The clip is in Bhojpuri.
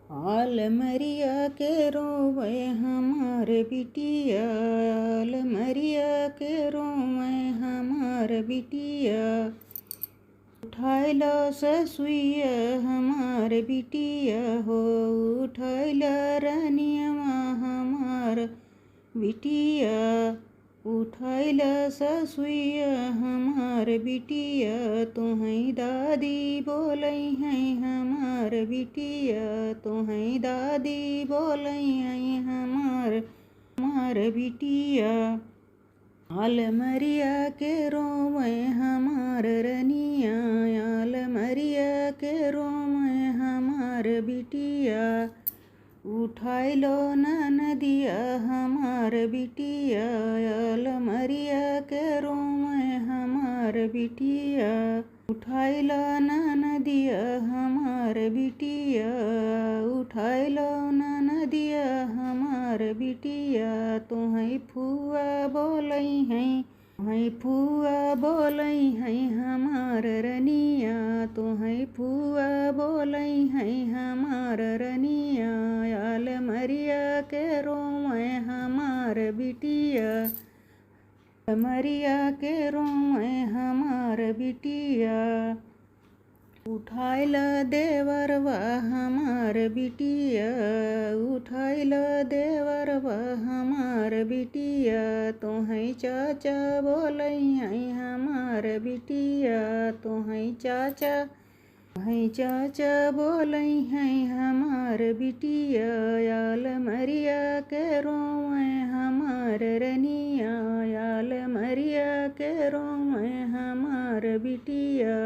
आलमरिया के रोवे हमार बिटिया, आलमरिया के रोवे हमार बिटिया। उठाइला ससुइया हमार बिटिया हो, उठाइला रानियवा हमार बिटिया। उठाइला ससुइया हमार बिटिया, तोहई दादी बोलै हैं हमार बिटिया, तोहई दादी बोलै हैं हमार बिटिया। आलमरिया के रोवे हमार रनिया, आलमरिया के रोवे हमार बिटिया। उठाइलो ननदिया हमार बिटिया, आलमरिया के रोवे हमार बिटिया। उठाइलो ननदिया हमार बिटिया, उठाइलो ननदिया हमार बिटिया। तोहई फुआ बोलै हैं, तोहई फुआ बोलै हैं हमार रनिया, तोहई फुआ बोलै हैं हमार रनिया। आलमरिया के रोवे हमार बिटिया, आलमरिया के रोवे हमार बिटिया। उठाइला देवरवा हमार बिटिया, उठाइला देवरवा हमार बिटिया। तोहई चाचा बोलै हैं हमार बिटिया, तोहई चाचा बोलै हैं हमार बिटिया। आलमरिया के रोवे हमार रनिया, आलमरिया के रोवे हमार बिटिया।